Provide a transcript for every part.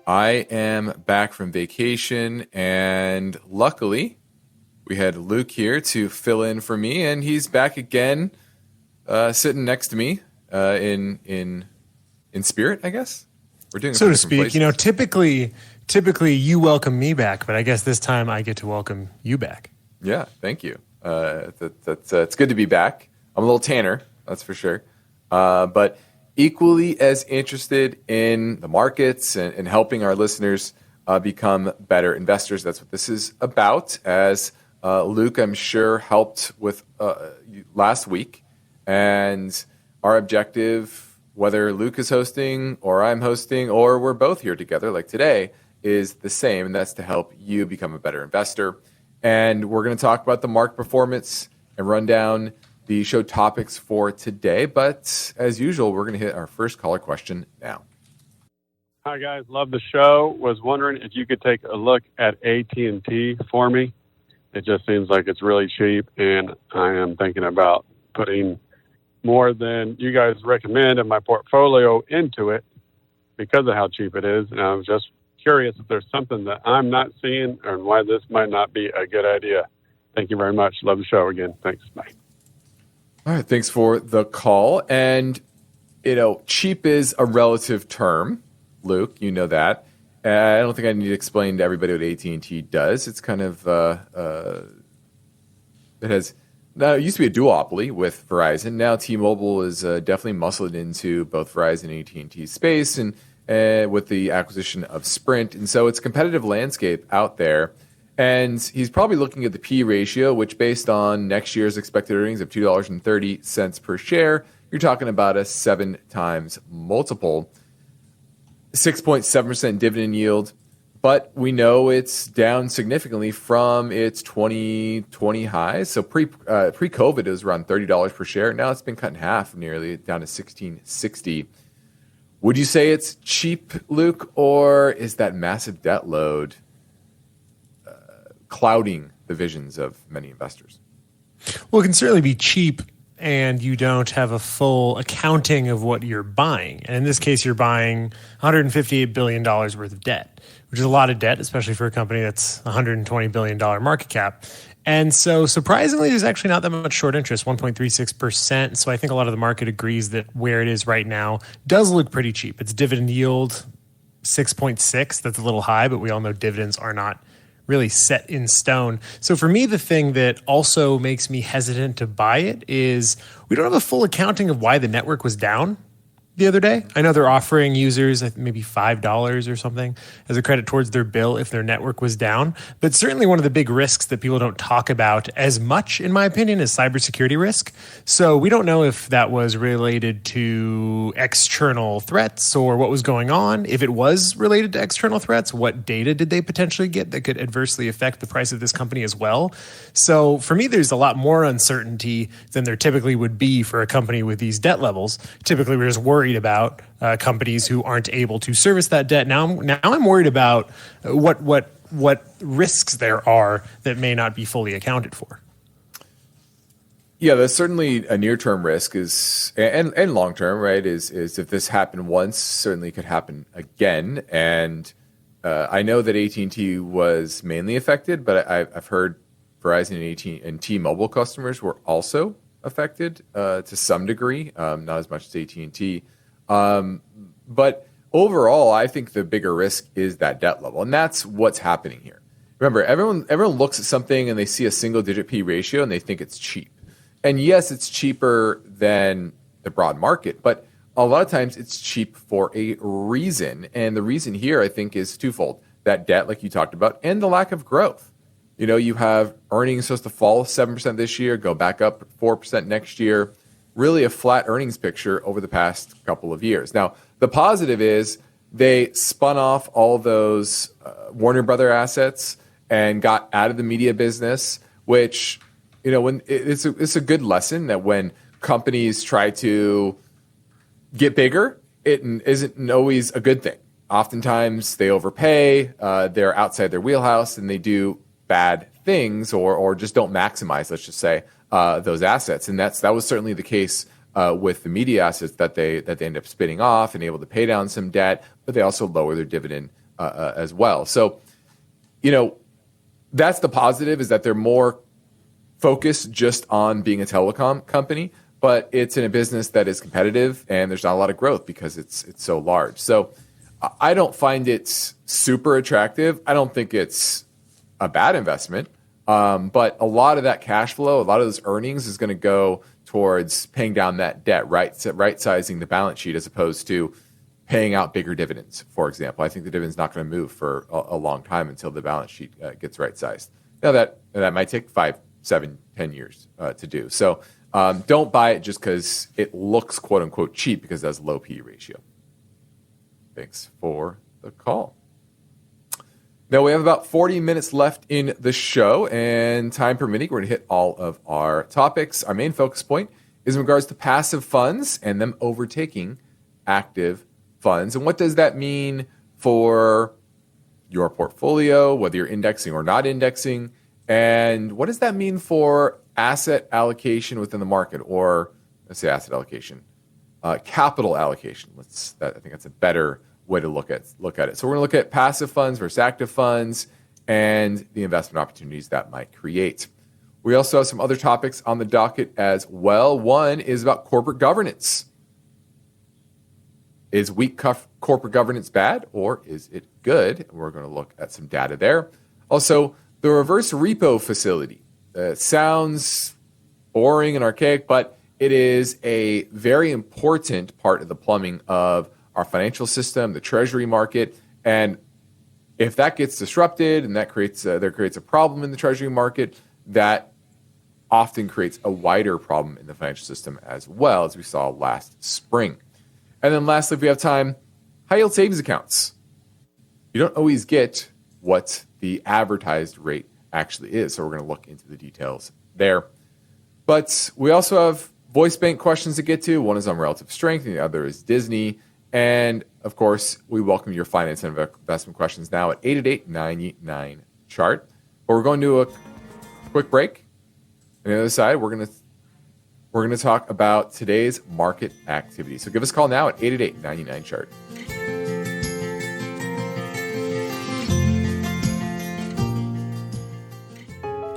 I am back from vacation, and luckily, we had Luke here to fill in for me, and he's back again, sitting next to me in spirit, I guess. We're doing so to speak. Places. You know, typically you welcome me back, but I guess this time I get to welcome you back. Yeah, thank you. It's good to be back. I'm a little tanner, that's for sure, but equally as interested in the markets and helping our listeners become better investors. That's what this is about. As Luke, I'm sure, helped with last week. And our objective, whether Luke is hosting or I'm hosting or we're both here together like today, is the same. And that's to help you become a better investor. And we're going to talk about the market performance and run down the show topics for today. But as usual, we're going to hit our first caller question now. Hi, guys. Love the show. Was wondering if you could take a look at AT&T for me. It just seems like it's really cheap, and I am thinking about putting more than you guys recommend in my portfolio into it because of how cheap it is. And I was just curious if there's something that I'm not seeing and why this might not be a good idea. Thank you very much. Love the show again. Thanks. Bye. All right, thanks for the call. And, you know, cheap is a relative term, Luke, you know that. I don't think I need to explain to everybody what AT&T does. It's kind of, it used to be a duopoly with Verizon. Now T-Mobile is definitely muscled into both Verizon and AT&T space and with the acquisition of Sprint. And so it's a competitive landscape out there. And he's probably looking at the P ratio, which based on next year's expected earnings of $2.30 per share, you're talking about a 7 times multiple, 6.7% dividend yield. But we know it's down significantly from its 2020 highs. So pre-COVID, it was around $30 per share. Now it's been cut in half, nearly down to $16.60. Would you say it's cheap, Luke, or is that massive debt load clouding the visions of many investors? Well, it can certainly be cheap and you don't have a full accounting of what you're buying. And in this case, you're buying $158 billion worth of debt, which is a lot of debt, especially for a company that's $120 billion market cap. And so surprisingly, there's actually not that much short interest, 1.36%. So I think a lot of the market agrees that where it is right now does look pretty cheap. Its dividend yield, 6.6. That's a little high, but we all know dividends are not really set in stone. So for me, the thing that also makes me hesitant to buy it is we don't have a full accounting of why the network was down the other day. I know they're offering users maybe $5 or something as a credit towards their bill if their network was down. But certainly one of the big risks that people don't talk about as much, in my opinion, is cybersecurity risk. So we don't know if that was related to external threats or what was going on. If it was related to external threats, what data did they potentially get that could adversely affect the price of this company as well? So for me, there's a lot more uncertainty than there typically would be for a company with these debt levels. Typically, we're just worried about companies who aren't able to service that debt. Now I'm worried about what risks there are that may not be fully accounted for. Yeah, there's certainly a near-term risk and long-term, right, is if this happened once, certainly could happen again. And I know that AT&T was mainly affected, but I've heard Verizon and T-Mobile customers were also affected to some degree, not as much as AT&T. But overall, I think the bigger risk is that debt level, and that's what's happening here. Remember, everyone looks at something and they see a single-digit P ratio and they think it's cheap. And yes, it's cheaper than the broad market, but a lot of times it's cheap for a reason. And the reason here, I think, is twofold. That debt, like you talked about, and the lack of growth. You know, you have earnings supposed to fall 7% this year, go back up 4% next year. Really a flat earnings picture over the past couple of years. Now, the positive is they spun off all those Warner Brother assets and got out of the media business, which, you know, when it's a good lesson that when companies try to get bigger, it isn't always a good thing. Oftentimes they overpay, they're outside their wheelhouse, and they do bad things or just don't maximize, let's just say, those assets. And that was certainly the case with the media assets that they end up spinning off and able to pay down some debt, but they also lower their dividend as well. So, that's the positive, is that they're more focused just on being a telecom company, but it's in a business that is competitive and there's not a lot of growth because it's so large. So I don't find it super attractive. I don't think it's a bad investment, but a lot of that cash flow, a lot of those earnings is going to go towards paying down that debt, right-sizing the balance sheet as opposed to paying out bigger dividends, for example. I think the dividend's not going to move for a long time until the balance sheet gets right-sized. Now, that might take 5, 7, 10 years to do. So don't buy it just because it looks, quote-unquote, cheap because it has a low PE ratio. Thanks for the call. Now, we have about 40 minutes left in the show, and time permitting, we're going to hit all of our topics. Our main focus point is in regards to passive funds and them overtaking active funds. And what does that mean for your portfolio, whether you're indexing or not indexing? And what does that mean for asset allocation within the market, or let's say asset allocation, capital allocation? I think that's a better way to look at it. So we're going to look at passive funds versus active funds and the investment opportunities that might create. We also have some other topics on the docket as well. One is about corporate governance. Is weak corporate governance bad, or is it good? We're going to look at some data there. Also, the reverse repo facility. Sounds boring and archaic, but it is a very important part of the plumbing of our financial system, the treasury market. And if that gets disrupted and that creates a problem in the treasury market, that often creates a wider problem in the financial system as well, as we saw last spring. And then lastly, if we have time, high yield savings accounts. You don't always get what the advertised rate actually is. So we're going to look into the details there. But we also have voice bank questions to get to. One is on relative strength and the other is Disney. And of course, we welcome your finance and investment questions now at 888-99-CHART. But we're going to do a quick break. On the other side, we're going to talk about today's market activity. So give us a call now at 888-99-CHART.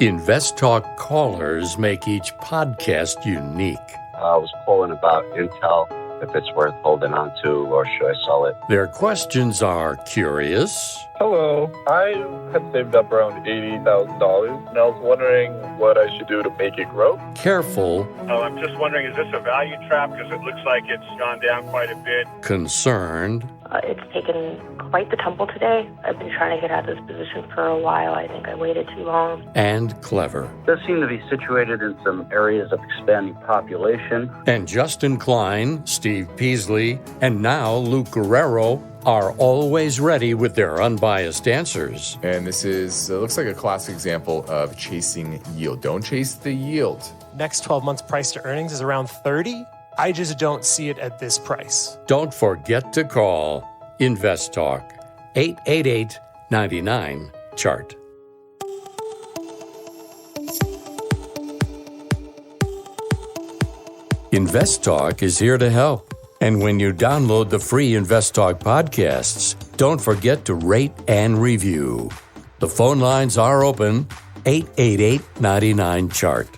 InvestTalk callers make each podcast unique. I was calling about Intel, if it's worth holding on to, or should I sell it? Their questions are curious. Hello. I had saved up around $80,000, and I was wondering what I should do to make it grow. Careful. Oh, I'm just wondering, is this a value trap? Because it looks like it's gone down quite a bit. Concerned. It's taken quite the tumble today. I've been trying to get out of this position for a while. I think I waited too long. And clever. It does seem to be situated in some areas of expanding population. And Justin Klein, Steve Peasley, and now Luke Guerrero are always ready with their unbiased answers. And this is looks like a classic example of chasing yield. Don't chase the yield. Next 12 months price to earnings is around 30. I just don't see it at this price. Don't forget to call InvestTalk 888-99-CHART. InvestTalk is here to help. And when you download the free InvestTalk podcasts, don't forget to rate and review. The phone lines are open, 888-99-CHART.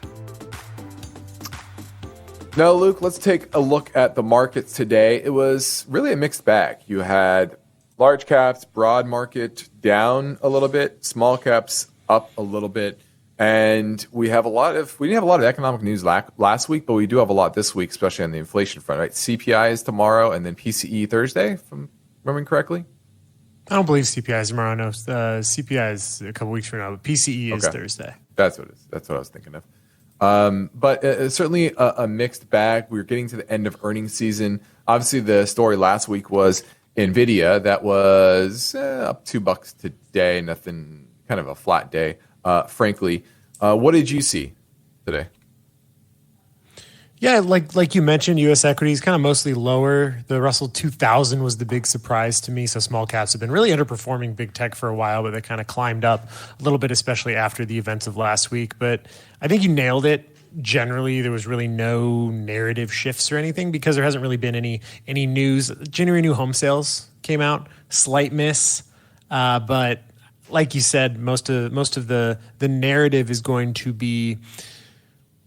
Now, Luke, let's take a look at the markets today. It was really a mixed bag. You had large caps, broad market down a little bit, small caps up a little bit. And we didn't have a lot of economic news last week, but we do have a lot this week, especially on the inflation front, right? CPI is tomorrow and then PCE Thursday, if I'm remembering correctly. I don't believe CPI is tomorrow. No, CPI is a couple weeks from now, but PCE is Thursday. That's what it is. That's what I was thinking of. But certainly a mixed bag. We're getting to the end of earnings season. Obviously, the story last week was NVIDIA. That was up $2 today. Nothing, kind of a flat day, frankly. What did you see today? Yeah, like you mentioned, U.S. equities kind of mostly lower. The Russell 2000 was the big surprise to me. So small caps have been really underperforming big tech for a while, but they kind of climbed up a little bit, especially after the events of last week. But I think you nailed it. Generally, there was really no narrative shifts or anything because there hasn't really been any news. January new home sales came out, slight miss. But like you said, most of the narrative is going to be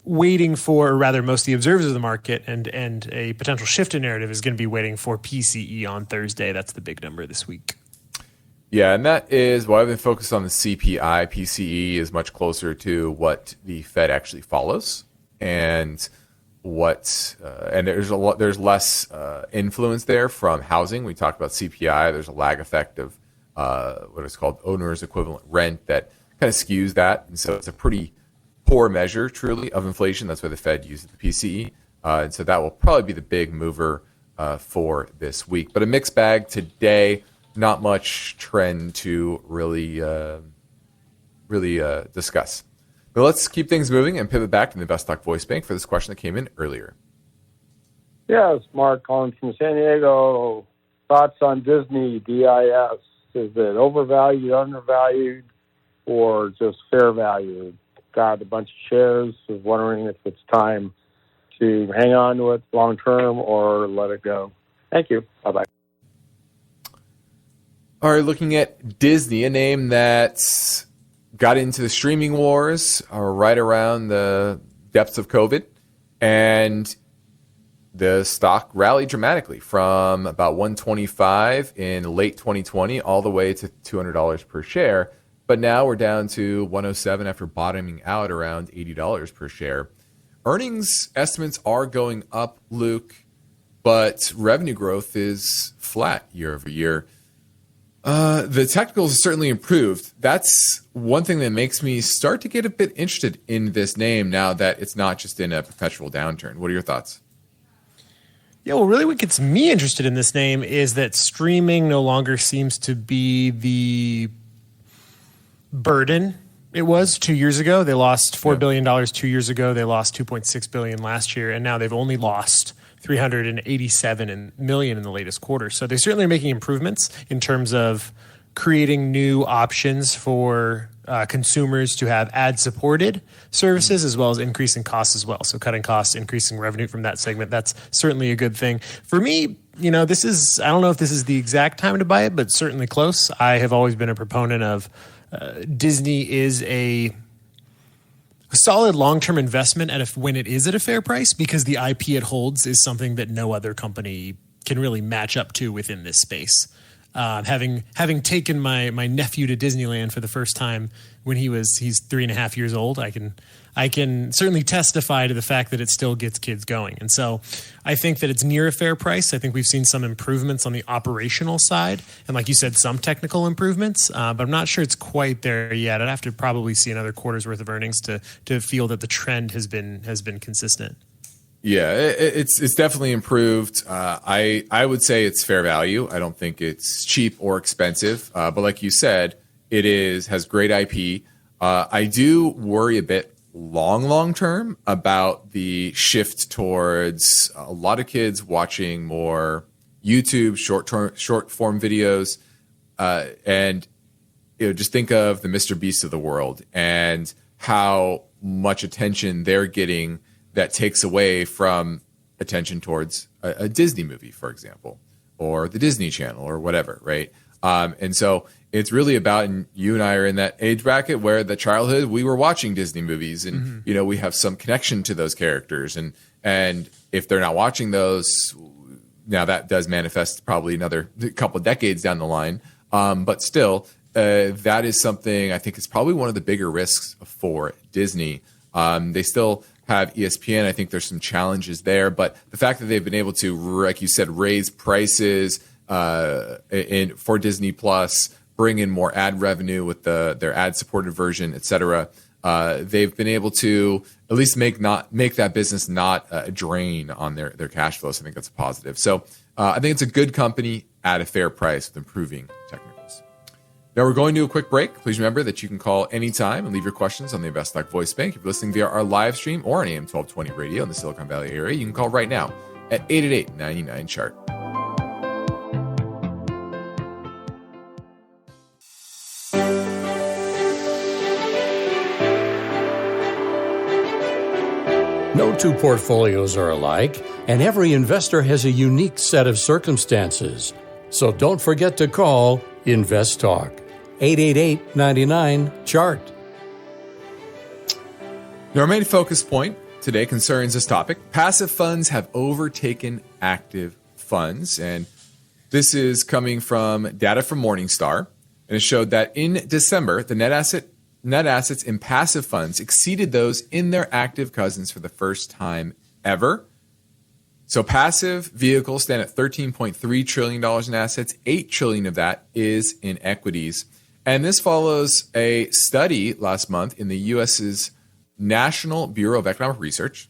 waiting for, or rather most of the observers of the market and a potential shift in narrative is going to be waiting for PCE on Thursday. That's the big number this week. Yeah, and that is why I've been focused on the CPI. PCE is much closer to what the Fed actually follows, and there's less influence there from housing. We talked about CPI. There's a lag effect of what is called owner's equivalent rent that kind of skews that, and so it's a pretty poor measure, truly, of inflation. That's why the Fed uses the PCE, and so that will probably be the big mover for this week. But a mixed bag today. Not much trend to really discuss. But let's keep things moving and pivot back to the InvestTalk voice bank for this question that came in earlier. Yes, Mark calling from San Diego. Thoughts on Disney, DIS. Is it overvalued, undervalued, or just fair value? Got a bunch of shares. Was wondering if it's time to hang on to it long term or let it go. Thank you. Bye-bye. All right, looking at Disney, a name that's got into the streaming wars right around the depths of COVID, and the stock rallied dramatically from about $125 in late 2020 all the way to $200 per share. But now we're down to $107 after bottoming out around $80 per share. Earnings estimates are going up, Luke, but revenue growth is flat year over year. The technicals have certainly improved. That's one thing that makes me start to get a bit interested in this name now that it's not just in a perpetual downturn. What are your thoughts? Yeah, well, really what gets me interested in this name is that streaming no longer seems to be the burden it was 2 years ago. They lost $4 billion 2 years ago. They lost $2.6 billion last year, and now they've only lost $387 million in the latest quarter. So they certainly are making improvements in terms of creating new options for consumers to have ad-supported services, as well as increasing costs as well. So cutting costs, increasing revenue from that segment, that's certainly a good thing. For me, I don't know if this is the exact time to buy it, but certainly close. I have always been a proponent of Disney is a solid long-term investment when it is at a fair price, because the IP it holds is something that no other company can really match up to within this space. Having taken my nephew to Disneyland for the first time when he's 3.5 years old, I can certainly testify to the fact that it still gets kids going. And so I think that it's near a fair price. I think we've seen some improvements on the operational side, and like you said, some technical improvements, but I'm not sure it's quite there yet. I'd have to probably see another quarter's worth of earnings to feel that the trend has been consistent. Yeah, it's definitely improved. I would say it's fair value. I don't think it's cheap or expensive. But like you said, it has great IP. I do worry a bit long term about the shift towards a lot of kids watching more YouTube short form videos, and just think of the Mr. Beast of the world and how much attention they're getting that takes away from attention towards a Disney movie, for example, or the Disney Channel or whatever, right? And so it's really about, and you and I are in that age bracket where the childhood we were watching Disney movies, and we have some connection to those characters, and if they're not watching those, now that does manifest probably another couple of decades down the line, but still, that is something I think is probably one of the bigger risks for Disney. They still have ESPN. I think there's some challenges there, but the fact that they've been able to, like you said, raise prices for Disney Plus, bring in more ad revenue with their ad-supported version, et cetera, they've been able to at least make that business not a drain on their cash flows. I think that's a positive. So I think it's a good company at a fair price with improving technicals. Now we're going to a quick break. Please remember that you can call anytime and leave your questions on the InvestTalk voice bank. If you're listening via our live stream or on AM 1220 radio in the Silicon Valley area, you can call right now at 888-99-CHART. No two portfolios are alike, and every investor has a unique set of circumstances. So don't forget to call InvestTalk. 888-99-CHART. Our main focus point today concerns this topic. Passive funds have overtaken active funds. And this is coming from data from Morningstar. And it showed that in December, the net assets in passive funds exceeded those in their active cousins for the first time ever. So passive vehicles stand at $13.3 trillion in assets. $8 trillion of that is in equities. And this follows a study last month in the U.S.'s National Bureau of Economic Research.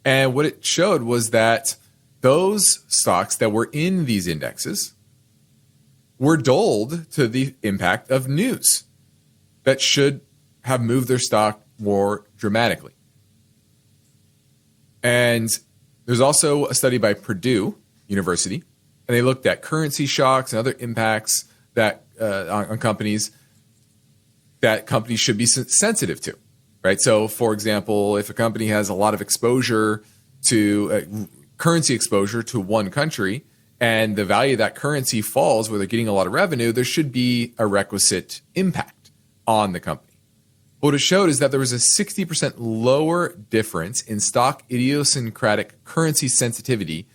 And what it showed was that those stocks that were in these indexes were dulled to the impact of news that should have moved their stock more dramatically. And there's also a study by Purdue University, and they looked at currency shocks and other impacts that on companies that companies should be sensitive to, right? So, for example, if a company has a lot of exposure to currency exposure to one country, and the value of that currency falls where they're getting a lot of revenue, there should be a requisite impact on the company. What it showed is that there was a 60% lower difference in stock idiosyncratic currency sensitivity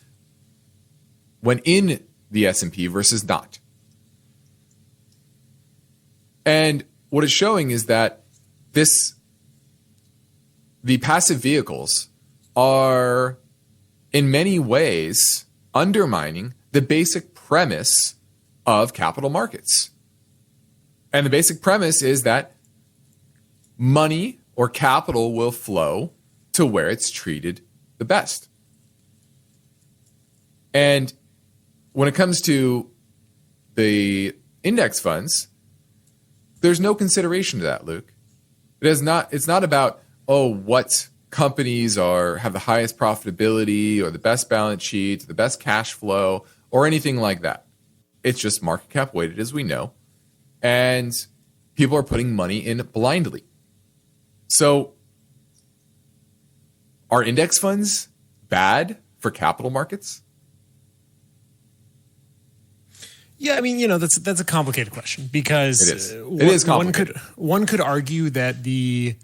when in the S&P versus not. And what it's showing is that the passive vehicles are in many ways undermining the basic premise of capital markets. And the basic premise is that money or capital will flow to where it's treated the best. And when it comes to the index funds, there's no consideration to that, Luke. It's not about, what companies have the highest profitability or the best balance sheet, the best cash flow, or anything like that. It's just market cap weighted, as we know. And people are putting money in blindly. So are index funds bad for capital markets? Yeah, I mean, that's a complicated question because it is complicated. One could argue that the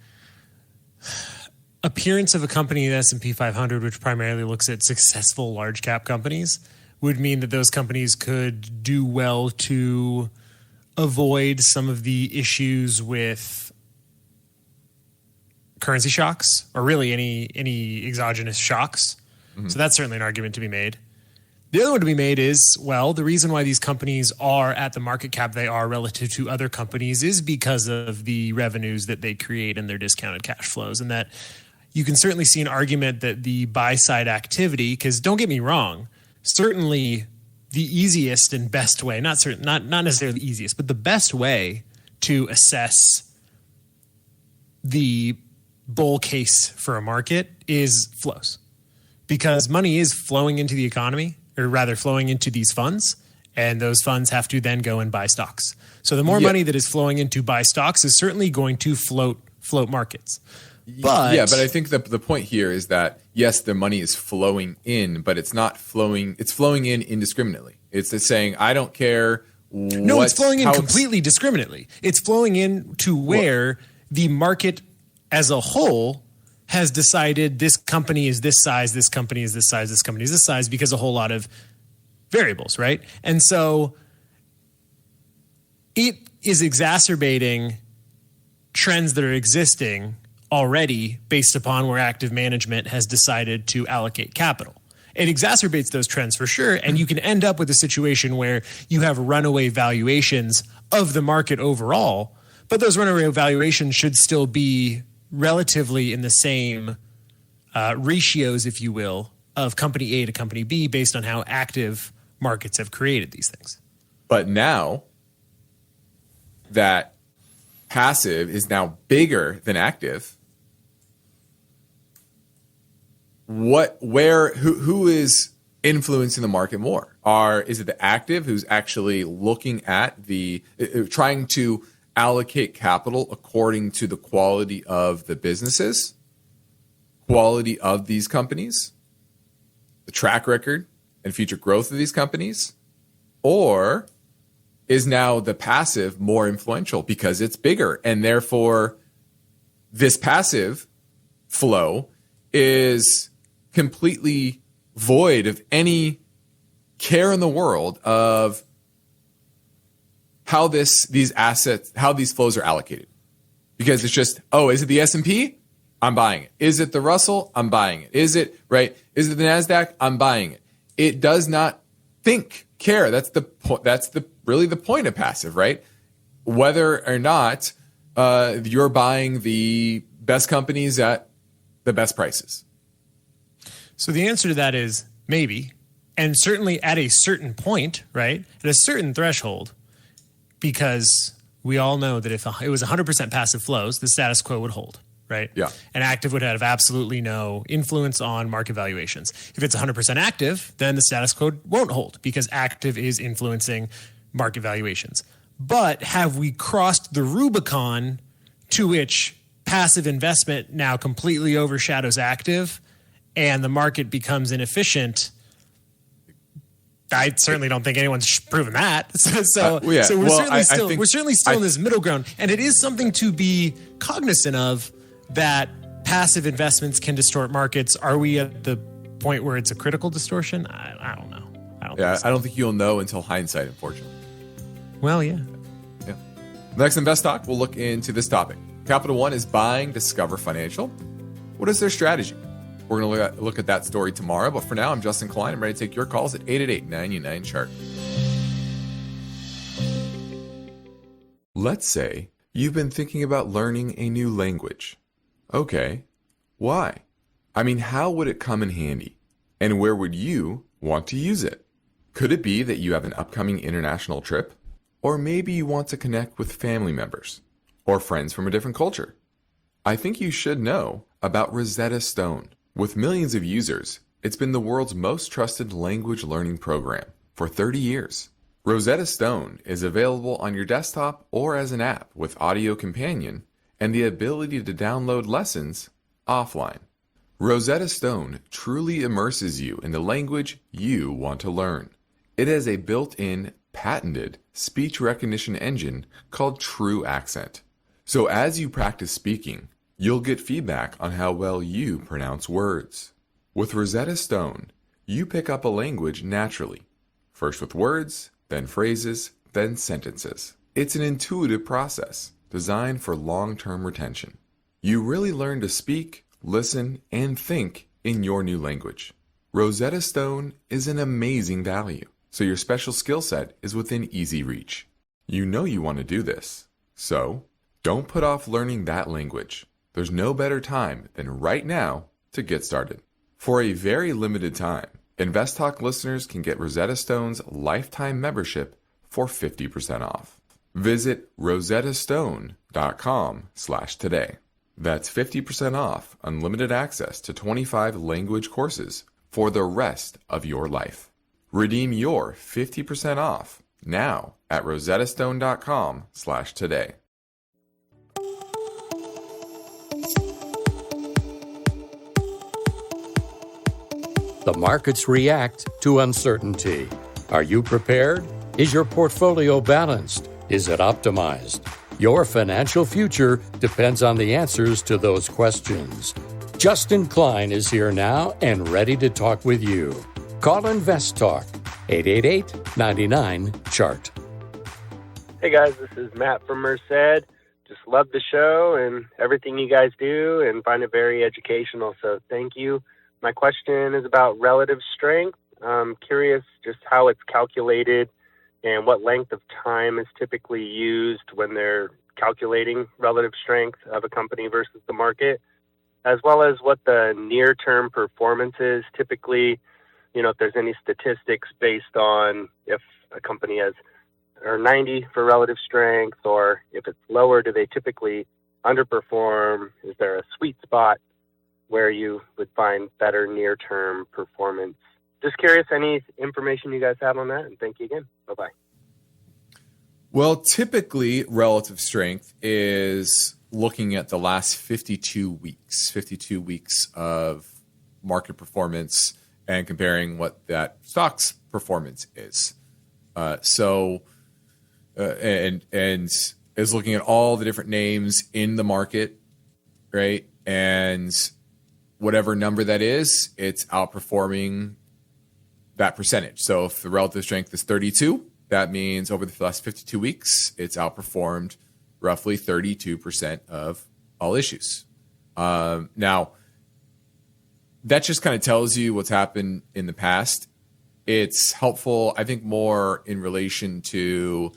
appearance of a company in the S&P 500, which primarily looks at successful large cap companies, would mean that those companies could do well to avoid some of the issues with currency shocks or really any exogenous shocks. Mm-hmm. So that's certainly an argument to be made. The other one to be made is, the reason why these companies are at the market cap they are relative to other companies is because of the revenues that they create and their discounted cash flows. And that you can certainly see an argument that the buy-side activity, because don't get me wrong, certainly the easiest and best way, not necessarily the easiest, but the best way to assess the bull case for a market is flows. Because money is flowing into the economy, or rather flowing into these funds, and those funds have to then go and buy stocks. So the more money that is flowing into buy stocks is certainly going to float markets. But I think the point here is that, yes, the money is flowing in, but it's not flowing. It's flowing in indiscriminately. It's just saying, I don't care. No, it's flowing in completely discriminately. It's flowing in to where the market as a whole has decided this company is this size, this company is this size, this company is this size, because a whole lot of variables, right? And so it is exacerbating trends that are existing already based upon where active management has decided to allocate capital. It exacerbates those trends for sure, and you can end up with a situation where you have runaway valuations of the market overall, but those runaway valuations should still be relatively in the same ratios, if you will, of company A to company B based on how active markets have created these things. But now that passive is now bigger than active, who is influencing the market more? Is it the active who's actually looking at trying to allocate capital according to the quality of the businesses, quality of these companies, the track record and future growth of these companies? Or is now the passive more influential because it's bigger. And therefore, this passive flow is completely void of any care in the world of how these flows are allocated. Because it's just, is it the S&P? I'm buying it. Is it the Russell? I'm buying it. Is it the NASDAQ? I'm buying it. It does not care. That's really the point of passive, right? Whether or not you're buying the best companies at the best prices. So the answer to that is maybe, and certainly at a certain point, right? At a certain threshold, because we all know that if it was 100% passive flows, the status quo would hold, right? Yeah. And active would have absolutely no influence on market valuations. If it's 100% active, then the status quo won't hold because active is influencing market valuations. But have we crossed the Rubicon to which passive investment now completely overshadows active and the market becomes inefficient? I certainly don't think anyone's proven that. So we're certainly still in this middle ground, and it is something to be cognizant of that passive investments can distort markets. Are we at the point where it's a critical distortion? I don't know. I don't think you'll know until hindsight, unfortunately. Well, yeah. Next Invest Talk, we'll look into this topic. Capital One is buying Discover Financial. What is their strategy? We're going to look at that story tomorrow. But for now, I'm Justin Klein. I'm ready to take your calls at 888-99-CHART. Let's say you've been thinking about learning a new language. Okay, why? I mean, how would it come in handy? And where would you want to use it? Could it be that you have an upcoming international trip? Or maybe you want to connect with family members or friends from a different culture? I think you should know about Rosetta Stone. With millions of users, it's been the world's most trusted language learning program for 30 years. Rosetta Stone is available on your desktop or as an app with Audio Companion and the ability to download lessons offline. Rosetta Stone truly immerses you in the language you want to learn. It has a built-in, patented speech recognition engine called True Accent. So as you practice speaking, you'll get feedback on how well you pronounce words. With Rosetta Stone, you pick up a language naturally, first with words, then phrases, then sentences. It's an intuitive process designed for long-term retention. You really learn to speak, listen, and think in your new language. Rosetta Stone is an amazing value, so your special skill set is within easy reach. You know you want to do this, so don't put off learning that language. There's no better time than right now to get started. For a very limited time, InvestTalk listeners can get Rosetta Stone's lifetime membership for 50% off. Visit rosettastone.com/today. That's 50% off unlimited access to 25 language courses for the rest of your life. Redeem your 50% off now at rosettastone.com/today. The markets react to uncertainty. Are you prepared? Is your portfolio balanced? Is it optimized? Your financial future depends on the answers to those questions. Justin Klein is here now and ready to talk with you. Call InvestTalk, 888-99-CHART. Hey guys, this is Matt from Merced. Just love the show and everything you guys do and find it very educational, so thank you. My question is about relative strength. I'm curious just how it's calculated and what length of time is typically used when they're calculating relative strength of a company versus the market, as well as what the near-term performance is. Typically, if there's any statistics based on if a company has or 90 for relative strength, or if it's lower, do they typically underperform? Is there a sweet spot where you would find better near-term performance? Just curious, any information you guys have on that, and thank you again. Bye-bye. Well, typically, relative strength is looking at the last 52 weeks of market performance and comparing what that stock's performance is. So and is looking at all the different names in the market, right? And whatever number that is, it's outperforming that percentage. So if the relative strength is 32, that means over the last 52 weeks, it's outperformed roughly 32% of all issues. Now, that just kind of tells you what's happened in the past. It's helpful, I think, more in relation to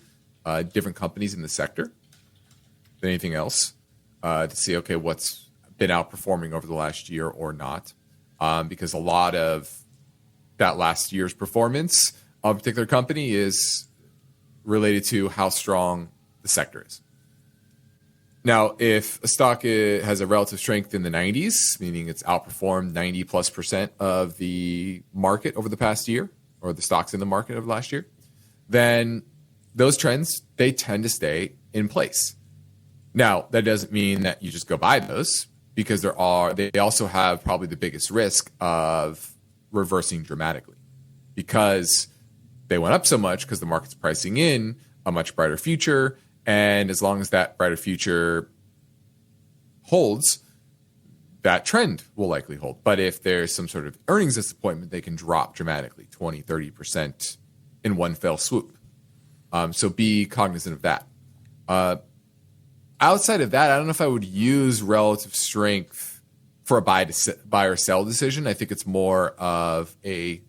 different companies in the sector than anything else to see, okay, what's been outperforming over the last year or not. Because a lot of that last year's performance of a particular company is related to how strong the sector is. Now, if a stock has a relative strength in the 90s, meaning it's outperformed 90+% of the market over the past year, or the stocks in the market over the last year, then those trends, they tend to stay in place. Now, that doesn't mean that you just go buy those, because they also have probably the biggest risk of reversing dramatically, because they went up so much because the market's pricing in a much brighter future. And as long as that brighter future holds, that trend will likely hold. But if there's some sort of earnings disappointment, they can drop dramatically, 20, 30% in one fell swoop. So be cognizant of that. Outside of that, I don't know if I would use relative strength for a buy or sell decision. I think it's more of a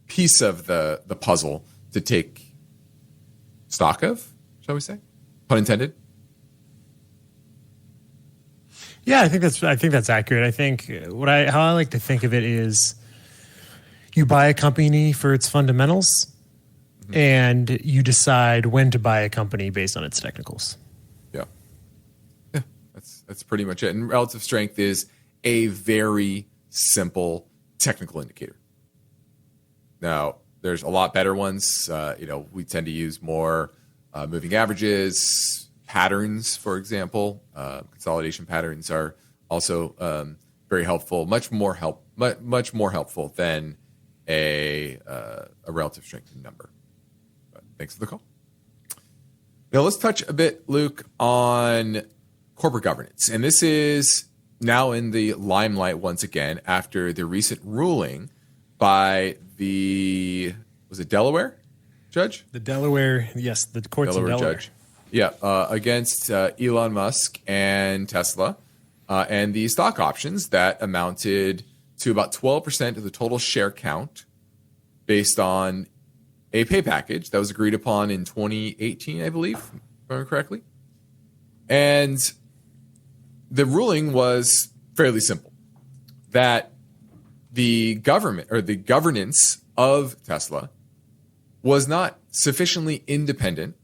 piece of the puzzle to take stock of, shall we say? Pun intended. Yeah, I think that's accurate. I think how I like to think of it is you buy a company for its fundamentals, and you decide when to buy a company based on its technicals. Yeah, that's pretty much it. And relative strength is a very simple technical indicator. Now, there's a lot better ones. We tend to use more moving averages, patterns, for example. Consolidation patterns are also very helpful. Much more helpful than a relative strength number. But thanks for the call. Now let's touch a bit, Luke, on corporate governance, and this is now in the limelight once again after the recent ruling by was it Delaware judge? The Delaware, yes, the courts in Delaware. Judge. Yeah, against Elon Musk and Tesla and the stock options that amounted to about 12% of the total share count based on a pay package that was agreed upon in 2018, I believe, if I remember correctly. And the ruling was fairly simple, that the government or the governance of Tesla was not sufficiently independent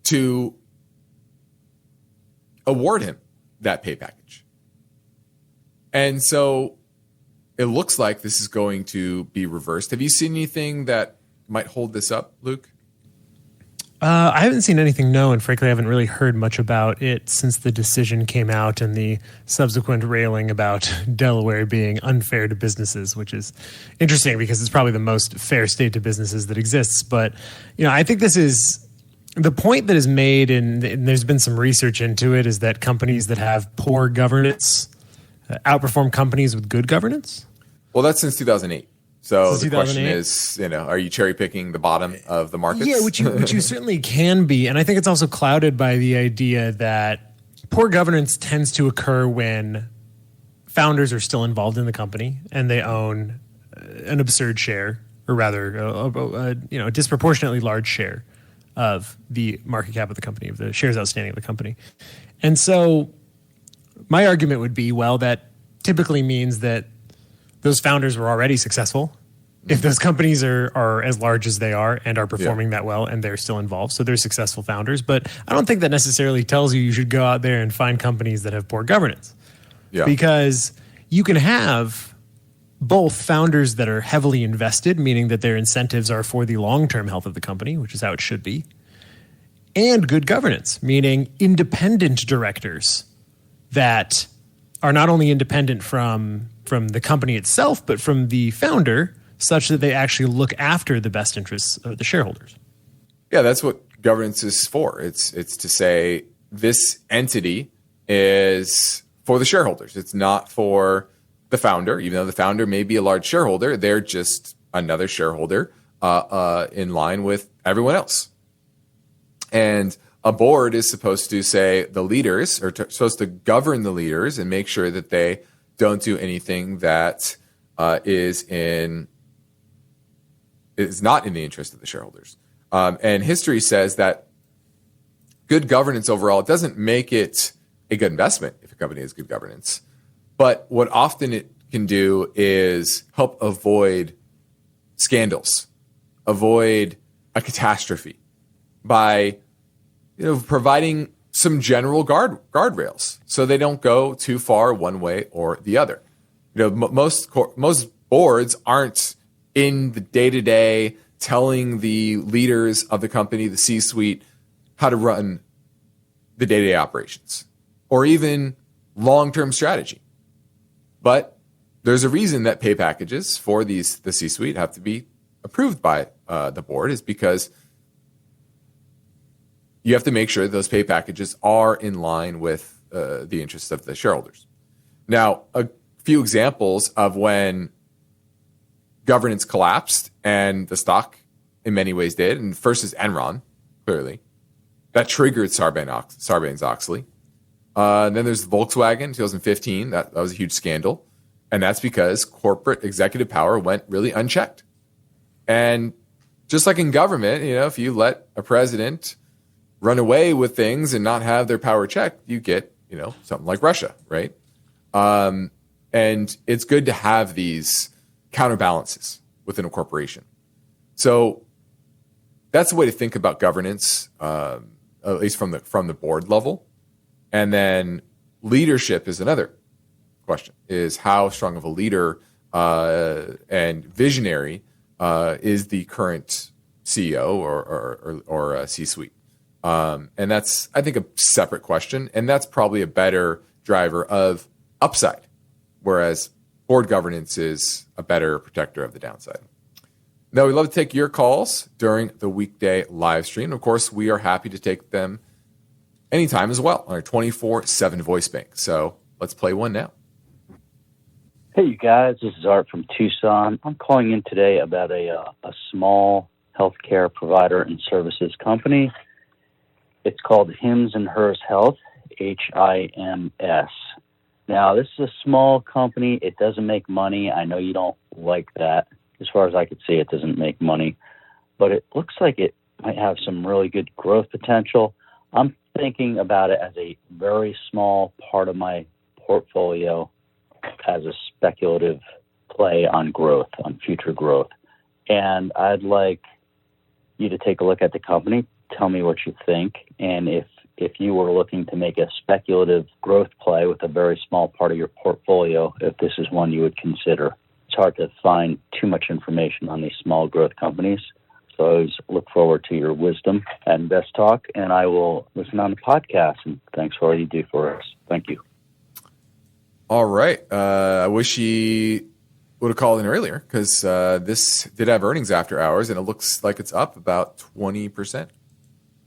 to award him that pay package. And so it looks like this is going to be reversed. Have you seen anything that might hold this up, Luke? I haven't seen anything, no, and frankly, I haven't really heard much about it since the decision came out and the subsequent railing about Delaware being unfair to businesses, which is interesting because it's probably the most fair state to businesses that exists. But, I think this is the point that is made, and there's been some research into it, is that companies that have poor governance outperform companies with good governance. Well, that's since 2008. So the question is, are you cherry picking the bottom of the markets? Yeah, which you certainly can be. And I think it's also clouded by the idea that poor governance tends to occur when founders are still involved in the company and they own an absurd share, or rather, a disproportionately large share of the market cap of the company, of the shares outstanding of the company. And so my argument would be, well, that typically means that those founders were already successful. If those companies are as large as they are and are performing that well and they're still involved, so they're successful founders. But I don't think that necessarily tells you should go out there and find companies that have poor governance. Yeah. Because you can have both founders that are heavily invested, meaning that their incentives are for the long-term health of the company, which is how it should be, and good governance, meaning independent directors that are not only independent from the company itself, but from the founder, such that they actually look after the best interests of the shareholders. Yeah, that's what governance is for. It's to say this entity is for the shareholders. It's not for the founder, even though the founder may be a large shareholder. They're just another shareholder in line with everyone else. And a board is supposed to say the leaders are supposed to govern the leaders and make sure that they don't do anything that is not in the interest of the shareholders. And history says that good governance overall doesn't make it a good investment if a company has good governance. But what often it can do is help avoid scandals, avoid a catastrophe by providing some general guardrails so they don't go too far one way or the other. Most boards aren't in the day-to-day telling the leaders of the company, the C-suite, how to run the day-to-day operations or even long-term strategy. But there's a reason that pay packages for the C-suite have to be approved by the board, is because you have to make sure those pay packages are in line with the interests of the shareholders. Now, a few examples of when governance collapsed and the stock in many ways did. And first is Enron, clearly. That triggered Sarbanes-Oxley. And then there's Volkswagen in 2015. That was a huge scandal. And that's because corporate executive power went really unchecked. And just like in government, if you let a president run away with things and not have their power checked, you get, something like Russia, right? And it's good to have these counterbalances within a corporation. So that's the way to think about governance, at least from the board level. And then leadership is another question, is how strong of a leader and visionary is the current CEO or C-suite. And that's, I think, a separate question. And that's probably a better driver of upside, whereas board governance is a better protector of the downside. Now, we'd love to take your calls during the weekday live stream. Of course, we are happy to take them anytime as well on our 24/7 voice bank. So let's play one now. Hey, you guys. This is Art from Tucson. I'm calling in today about a small healthcare provider and services company. It's called Hims and Hers Health, HIMS. Now, this is a small company. It doesn't make money. I know you don't like that. As far as I could see, it doesn't make money. But it looks like it might have some really good growth potential. I'm thinking about it as a very small part of my portfolio as a speculative play on growth, on future growth. And I'd like you to take a look at the company, tell me what you think, and if you were looking to make a speculative growth play with a very small part of your portfolio, if this is one you would consider. It's hard to find too much information on these small growth companies. So I always look forward to your wisdom at InvestTalk, and I will listen on the podcast. And thanks for all you do for us. Thank you. All right. I wish he would have called in earlier, because this did have earnings after hours, and it looks like it's up about 20%.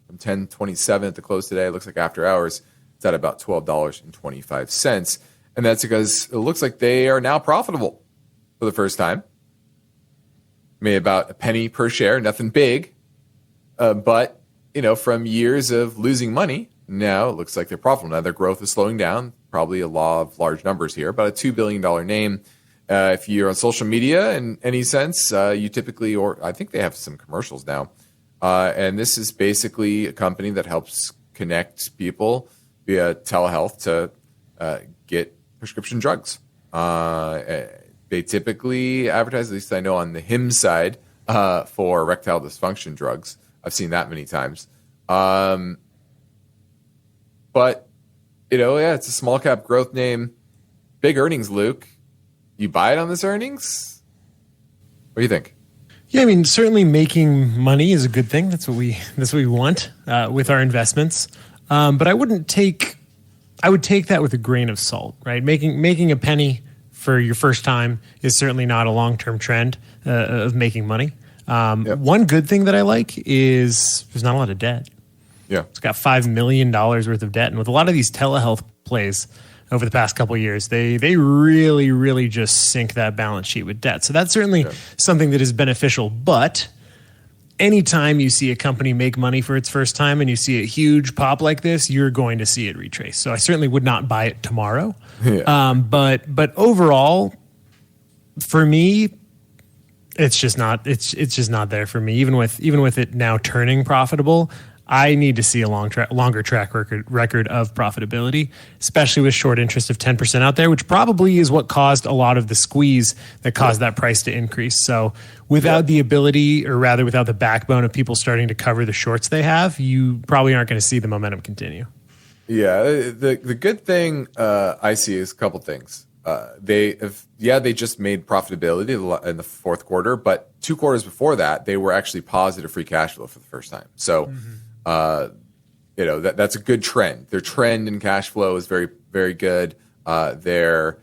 From 10.27 at the close today, it looks like after hours, it's at about $12.25. And that's because it looks like they are now profitable for the first time. Made about a penny per share, nothing big. But, from years of losing money, now it looks like they're profitable. Now their growth is slowing down, probably a law of large numbers here, about a $2 billion name. If you're on social media in any sense, you typically, or I think they have some commercials now. And this is basically a company that helps connect people via telehealth to get prescription drugs. They typically advertise, at least I know on the Hims side, for erectile dysfunction drugs. I've seen that many times. But, it's a small cap growth name. Big earnings, Luke. You buy it on this earnings? What do you think? Yeah, certainly making money is a good thing. That's what we want with our investments. But I would take that with a grain of salt, right? Making a penny for your first time is certainly not a long-term trend of making money. One good thing that I like is there's not a lot of debt. Yeah. It's got $5 million worth of debt. And with a lot of these telehealth plays over the past couple of years, they really, really just sink that balance sheet with debt. So that's certainly something that is beneficial. But anytime you see a company make money for its first time and you see a huge pop like this, you're going to see it retrace. So I certainly would not buy it tomorrow. Yeah. But overall, for me, it's just not there for me. Even with it now turning profitable, I need to see a longer track record of profitability, especially with short interest of 10% out there, which probably is what caused a lot of the squeeze that caused that price to increase. So without the ability, or rather without the backbone of people starting to cover the shorts they have, you probably aren't going to see the momentum continue. Yeah, the good thing I see is a couple things. They just made profitability in the fourth quarter, but 2 quarters before that, they were actually positive free cash flow for the first time. So, that's a good trend. Their trend in cash flow is very, very good. Their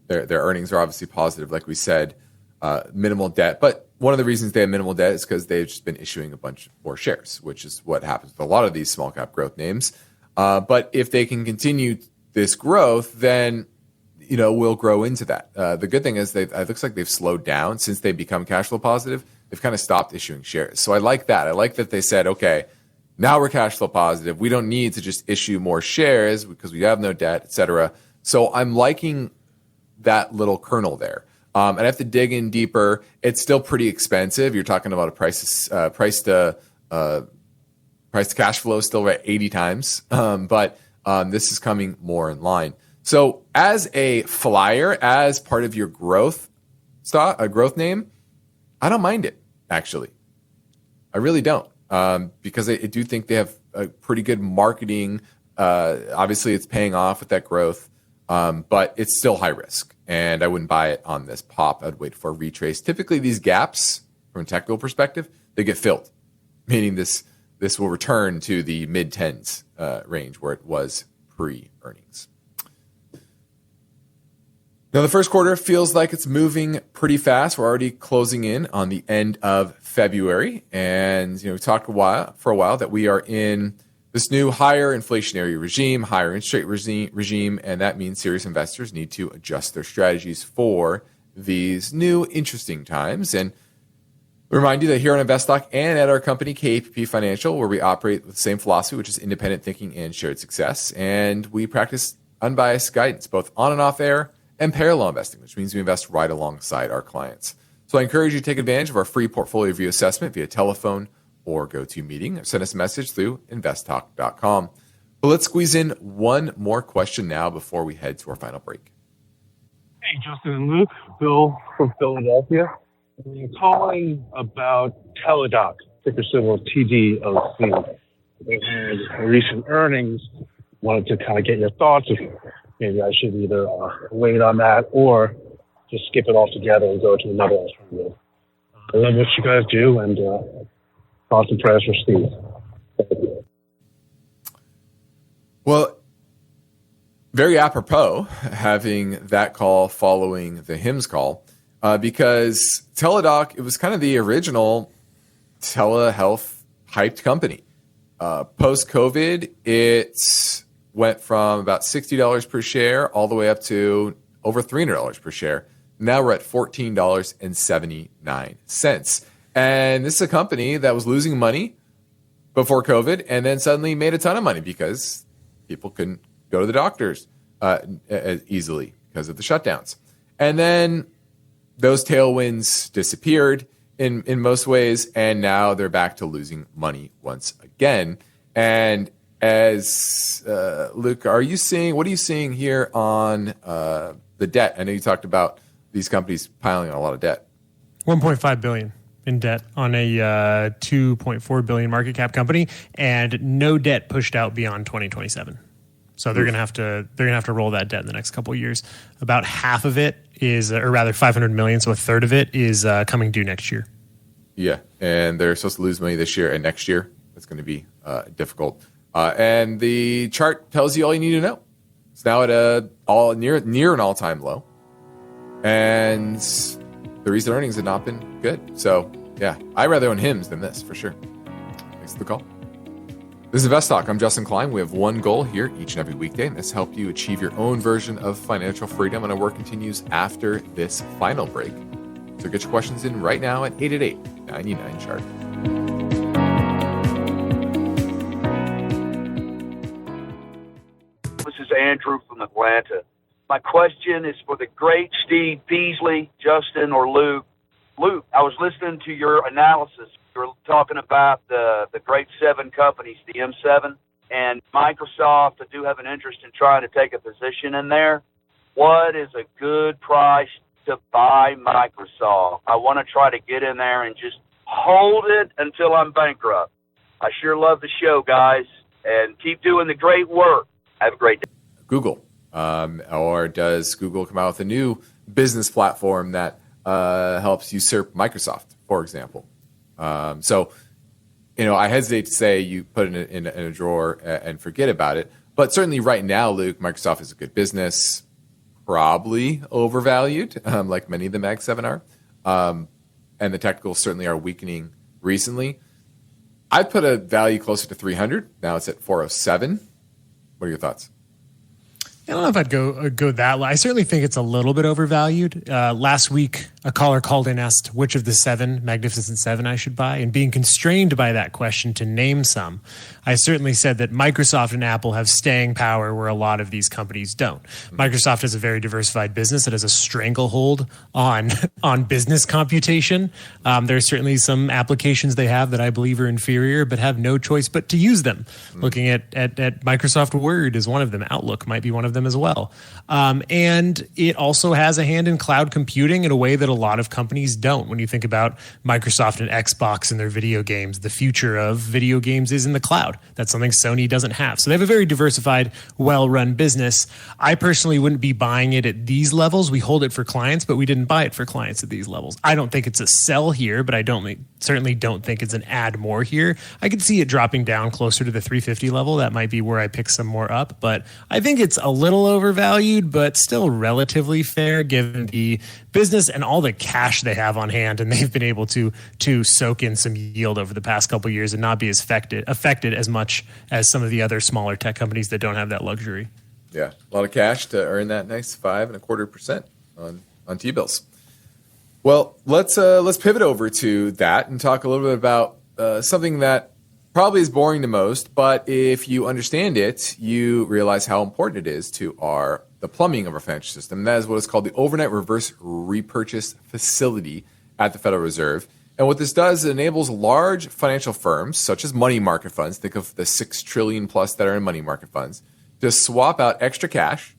earnings are obviously positive, like we said. Minimal debt, but one of the reasons they have minimal debt is because they've just been issuing a bunch more shares, which is what happens with a lot of these small cap growth names. But if they can continue this growth, then we'll grow into that. The good thing is it looks like they've slowed down since they become cash flow positive. They've kind of stopped issuing shares. So I like that. I like that they said, okay, now we're cash flow positive. We don't need to just issue more shares because we have no debt, et cetera. So I'm liking that little kernel there. And I have to dig in deeper. It's still pretty expensive. You're talking about a price to cash flow still at 80 times. But this is coming more in line. So as a flyer, as part of your growth stock, a growth name, I don't mind it, actually. I really don't, because I do think they have a pretty good marketing. Obviously, it's paying off with that growth, but it's still high risk, and I wouldn't buy it on this pop. I'd wait for a retrace. Typically, these gaps, from a technical perspective, they get filled, meaning this will return to the mid-10s range where it was pre-earnings. Now, the first quarter feels like it's moving pretty fast. We're already closing in on the end of February. And, we talked for a while that we are in this new higher inflationary regime, higher interest rate regime. And that means serious investors need to adjust their strategies for these new interesting times. And remind you that here on InvestTalk and at our company, KAPP Financial, where we operate with the same philosophy, which is independent thinking and shared success. And we practice unbiased guidance, both on and off air, and parallel investing, which means we invest right alongside our clients. So I encourage you to take advantage of our free portfolio review assessment via telephone or GoToMeeting, or send us a message through investtalk.com. But let's squeeze in one more question now before we head to our final break. Hey, Justin and Luke, Bill from Philadelphia. I'm calling about Teladoc, ticker symbol TDOC. They had recent earnings. Wanted to kind of get your thoughts if maybe I should either wait on that or just skip it altogether and go to another alternative. I love what you guys do, and thoughts and prayers for Steve. Thank you. Well, very apropos having that call following the HIMSS call, because Teladoc, it was kind of the original telehealth hyped company. Post-COVID, it went from about $60 per share all the way up to over $300 per share. Now we're at $14.79. And this is a company that was losing money before COVID and then suddenly made a ton of money because people couldn't go to the doctors as easily because of the shutdowns. And then those tailwinds disappeared in most ways, and now they're back to losing money once again. And as Luke, what are you seeing here on the debt? I know you talked about these companies piling on a lot of debt. $1.5 billion in debt on a $2.4 billion market cap company, and no debt pushed out beyond 2027. So they're going to have to roll that debt in the next couple of years. About half of it is, or rather $500 million, so a third of it is coming due next year. Yeah, and they're supposed to lose money this year and next year. That's going to be difficult. And the chart tells you all you need to know. It's now at near an all-time low. And the recent earnings have not been good. So, yeah, I'd rather own HIMS than this, for sure. Thanks for the call. This is InvestTalk. I'm Justin Klein. We have one goal here each and every weekday, and that's help you achieve your own version of financial freedom. And our work continues after this final break. So get your questions in right now at 888-99-CHART. This is Andrew from Atlanta. My question is for the great Steve Peasley, Justin, or Luke. Luke, I was listening to your analysis. You were talking about the great 7 companies, the M7, and Microsoft. I do have an interest in trying to take a position in there. What is a good price to buy Microsoft? I want to try to get in there and just hold it until I'm bankrupt. I sure love the show, guys, and keep doing the great work. Have a great day. Google. Or does Google come out with a new business platform that helps usurp Microsoft, for example? So, I hesitate to say you put it in a drawer and forget about it. But certainly right now, Luke, Microsoft is a good business, probably overvalued, like many of the Mag 7 are. And the technicals certainly are weakening recently. I'd put a value closer to 300. Now it's at 407. What are your thoughts? I don't know if I'd go that low. I certainly think it's a little bit overvalued. Last week, a caller called and asked which of the 7 Magnificent 7 I should buy. And being constrained by that question to name some, I certainly said that Microsoft and Apple have staying power where a lot of these companies don't. Microsoft has a very diversified business. It has a stranglehold on business computation. There are certainly some applications they have that I believe are inferior, but have no choice but to use them. Looking at Microsoft Word is one of them. Outlook might be one of them as well. And it also has a hand in cloud computing in a way that a lot of companies don't. When you think about Microsoft and Xbox and their video games, the future of video games is in the cloud. That's something Sony doesn't have. So they have a very diversified, well-run business. I personally wouldn't be buying it at these levels. We hold it for clients, but we didn't buy it for clients at these levels. I don't think it's a sell here, but I certainly don't think it's an add more here. I could see it dropping down closer to the 350 level. That might be where I pick some more up, but I think it's a little overvalued, but still relatively fair given the business and all the cash they have on hand, and they've been able to soak in some yield over the past couple of years and not be as affected as much as some of the other smaller tech companies that don't have that luxury. Yeah, a lot of cash to earn that nice 5.25% on T-bills. Well, let's pivot over to that and talk a little bit about something that probably is boring to most, but if you understand it, you realize how important it is to the plumbing of our financial system. And that is what is called the overnight reverse repurchase facility at the Federal Reserve. And what this does is it enables large financial firms, such as money market funds, think of the $6 trillion plus that are in money market funds, to swap out extra cash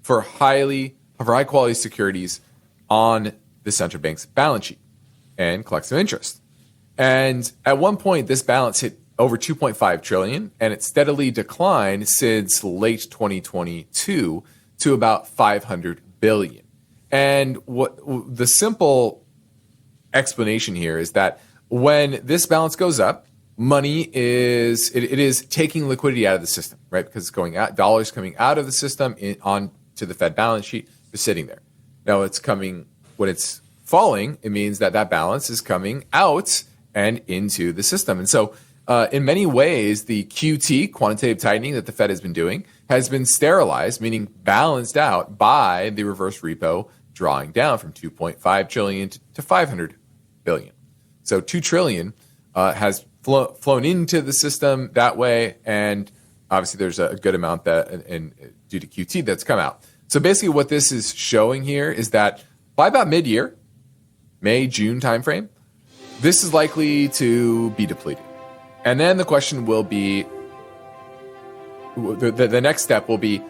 for high quality securities on the central bank's balance sheet and collect some interest. And at one point, this balance hit over 2.5 trillion, and it steadily declined since late 2022 to about 500 billion. And what the simple explanation here is that when this balance goes up, money is taking liquidity out of the system, right? Because it's going out, dollars coming out of the system on to the Fed balance sheet, is sitting there. Now it's coming when it's falling. It means that balance is coming out and into the system. And so in many ways, the QT, quantitative tightening that the Fed has been doing, has been sterilized, meaning balanced out by the reverse repo drawing down from 2.5 trillion to 500 billion. So 2 trillion has flown into the system that way, and obviously there's a good amount that due to QT that's come out. So basically what this is showing here is that by about mid-year, May, June timeframe, this is likely to be depleted. And then the question will be, the next step will be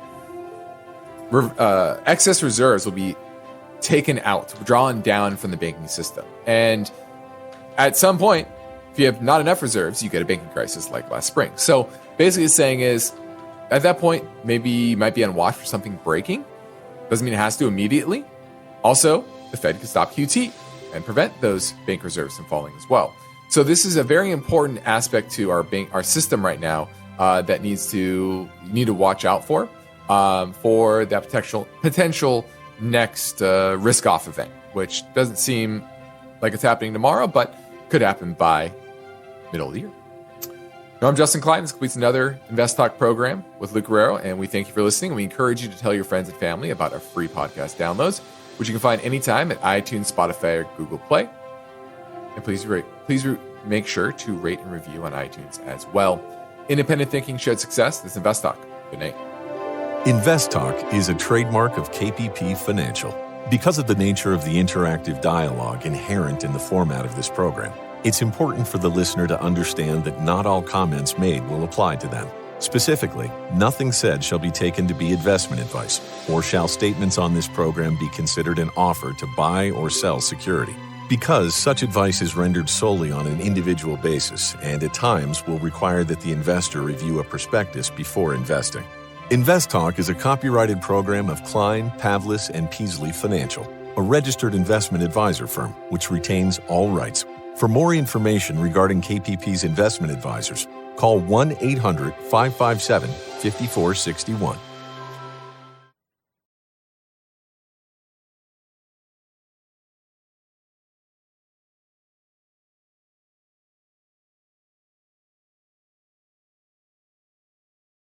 excess reserves will be taken out, drawn down from the banking system. And at some point, if you have not enough reserves, you get a banking crisis like last spring. So basically it's saying is, at that point, maybe you might be on watch for something breaking. Doesn't mean it has to immediately. Also, the Fed can stop QT and prevent those bank reserves from falling as well. So this is a very important aspect to our system right now that you need to watch out for that potential next risk-off event. which doesn't seem like it's happening tomorrow, but could happen by middle of the year. Now, I'm Justin Klein. This completes another InvestTalk program with Luke Guerrero, and we thank you for listening. We encourage you to tell your friends and family about our free podcast downloads, which you can find anytime at iTunes, Spotify, or Google Play. And please make sure to rate and review on iTunes as well. Independent thinking, shared success. This is InvestTalk. Good night. InvestTalk is a trademark of KPP Financial. Because of the nature of the interactive dialogue inherent in the format of this program, it's important for the listener to understand that not all comments made will apply to them. Specifically, nothing said shall be taken to be investment advice, or shall statements on this program be considered an offer to buy or sell security. Because such advice is rendered solely on an individual basis and at times will require that the investor review a prospectus before investing. InvestTalk is a copyrighted program of Klein, Pavlis, and Peasley Financial, a registered investment advisor firm which retains all rights. For more information regarding KPP's investment advisors, call 1-800-557-5461.